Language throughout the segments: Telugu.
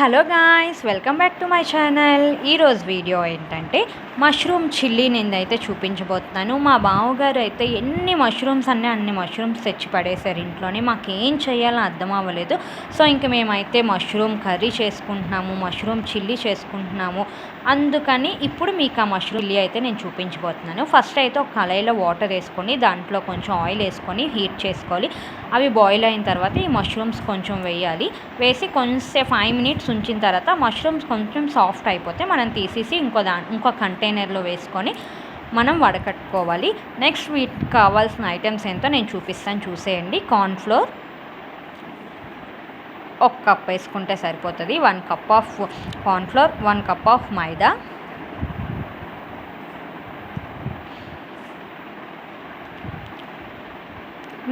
Hello guys, welcome back to my channel. ఈరోజు వీడియో ఏంటంటే మష్రూమ్ చిల్లీ నేనైతే చూపించబోతున్నాను. మా బావగారు అయితే అన్ని మష్రూమ్స్ తెచ్చి పడేశారు ఇంట్లోనే. మాకేం చేయాలో అర్థం అవ్వలేదు. సో ఇంక మేమైతే మష్రూమ్ కర్రీ చేసుకుంటున్నాము, మష్రూమ్ చిల్లీ చేసుకుంటున్నాము. అందుకని ఇప్పుడు మీకు ఆ మష్రూమ్ చిల్లీ అయితే నేను చూపించబోతున్నాను. ఫస్ట్ అయితే ఒక కళాయిలో వాటర్ వేసుకొని దాంట్లో కొంచెం ఆయిల్ వేసుకొని హీట్ చేసుకోవాలి. అవి బాయిల్ అయిన తర్వాత ఈ మష్రూమ్స్ కొంచెం వేయాలి. వేసి కొంచెం 5 మినిట్స్ ఉంచిన తర్వాత మష్రూమ్స్ కొంచెం సాఫ్ట్ అయిపోతే మనం తీసేసి ఇంకో కంటైనర్లో వేసుకొని మనం వడకట్టుకోవాలి. నెక్స్ట్ వీటికి కావాల్సిన ఐటమ్స్ ఏంటో నేను చూపిస్తాను, చూసేయండి. కార్న్ఫ్లోర్ 1 కప్ వేసుకుంటే సరిపోతుంది. 1 cup of cornflour, 1 cup of maida,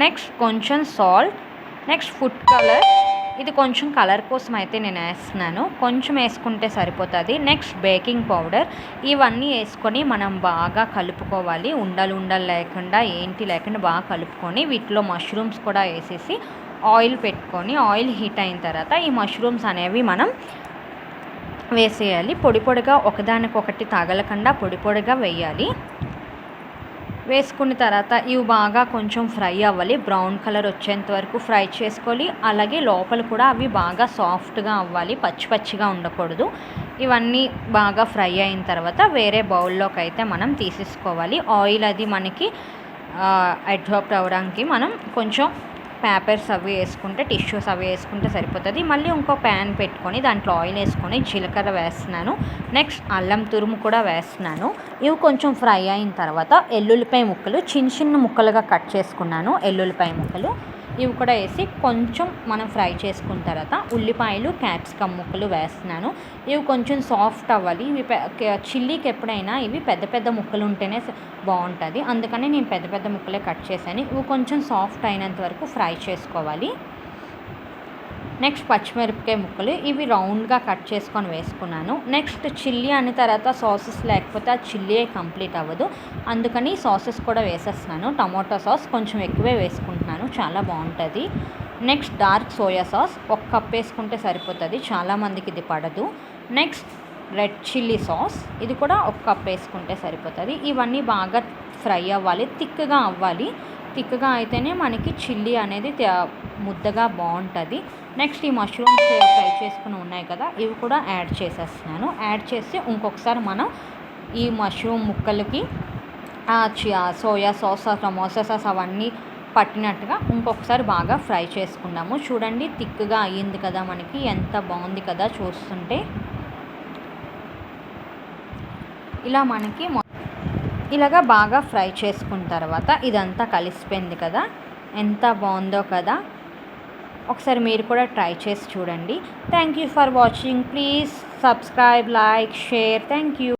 next కొంచెం సాల్ట్, నెక్స్ట్ ఫుడ్ కలర్. ఇది కొంచెం కలర్ కోసం అయితే నేను వేస్తున్నాను, కొంచెం వేసుకుంటే సరిపోతుంది. Next baking powder. ఇవన్నీ వేసుకొని మనం బాగా కలుపుకోవాలి. ఉండలు లేకుండా లేకుండా బాగా కలుపుకొని వీటిలో మష్రూమ్స్ కూడా వేసేసి ఆయిల్ పెట్టుకొని ఆయిల్ హీట్ అయిన తర్వాత ఈ మష్రూమ్స్ అనేవి మనం వేసేయాలి. పొడిగా ఒకదానికొకటి తగలకుండా పొడిగా వేయాలి. వేసుకున్న తర్వాత ఇవి బాగా కొంచెం ఫ్రై అవ్వాలి. బ్రౌన్ కలర్ వచ్చేంత వరకు ఫ్రై చేసుకోవాలి. అలాగే లోపల కూడా అవి బాగా సాఫ్ట్గా అవ్వాలి, పచ్చిగా ఉండకూడదు. ఇవన్నీ బాగా ఫ్రై అయిన తర్వాత వేరే బౌల్లోకి అయితే మనం తీసేసుకోవాలి. ఆయిల్ అది మనకి అడ్జార్బ్ అవ్వడానికి మనం కొంచెం పేపర్స్ అవి వేసుకుంటే, టిష్యూస్ అవి వేసుకుంటే సరిపోతుంది. మళ్ళీ ఇంకో ప్యాన్ పెట్టుకొని దాంట్లో ఆయిల్ వేసుకొని జీలకర్ర వేస్తున్నాను. నెక్స్ట్ అల్లం తురుము కూడా వేస్తున్నాను. ఇవి కొంచెం ఫ్రై అయిన తర్వాత ఎల్లుల్లిపాయ ముక్కలు చిన్న ముక్కలుగా కట్ చేసుకున్నాను. ఎల్లుల్లిపాయ ముక్కలు ఇవి కూడా వేసి కొంచెం మనం ఫ్రై చేసుకున్న తర్వాత ఉల్లిపాయలు, క్యాప్సికమ్ ముక్కలు వేస్తున్నాను. ఇవి కొంచెం సాఫ్ట్ అవ్వాలి. ఇవి చిల్లీకి ఎప్పుడైనా ఇవి పెద్ద ముక్కలు ఉంటేనే బాగుంటుంది. అందుకని నేను పెద్ద ముక్కలే కట్ చేశాను. ఇవి కొంచెం సాఫ్ట్ అయినంత వరకు ఫ్రై చేసుకోవాలి. నెక్స్ట్ పచ్చిమిరపకాయ ముక్కలు ఇవి రౌండ్గా కట్ చేసుకొని వేసుకున్నాను. నెక్స్ట్ చిల్లీ అన్న తర్వాత సాసెస్ లేకపోతే ఆ చిల్లీ కంప్లీట్ అవ్వదు. అందుకని సాసెస్ కూడా వేసేస్తున్నాను. టమాటో సాస్ కొంచెం ఎక్కువే వేసుకుంటున్నాను, చాలా బాగుంటుంది. Next dark soya sauce 1 cup వేసుకుంటే సరిపోతుంది, చాలామందికి ఇది పడదు. నెక్స్ట్ రెడ్ చిల్లీ సాస్, ఇది కూడా 1 కప్ వేసుకుంటే సరిపోతుంది. ఇవన్నీ బాగా ఫ్రై అవ్వాలి, థిక్గా అవ్వాలి. థిక్గా అయితేనే మనకి చిల్లీ అనేది ముద్దగా బాగుంటుంది. నెక్స్ట్ ఈ మష్రూమ్స్ ఫ్రై చేసుకుని ఉన్నాయి కదా, ఇవి కూడా యాడ్ చేసేస్తున్నాను. యాడ్ చేసి ఇంకొకసారి మనం ఈ మష్రూమ్ ముక్కలకి సోయా సాస్, టమాటో సాస్ అవన్నీ పట్టినట్టుగా ఇంకొకసారి బాగా ఫ్రై చేసుకున్నాము. చూడండి, థిక్గా అయ్యింది కదా, మనకి ఎంత బాగుంది కదా చూస్తుంటే. ఇలా మనకి ఇలాగా బాగా ఫ్రై చేసుకున్న తర్వాత ఇదంతా కలిసిపోయింది కదా, ఎంత బాగుందో కదా. ఒకసారి మీరు కూడా ట్రై చేసి చూడండి. Thank you for watching. Please subscribe, like, share. Thank you.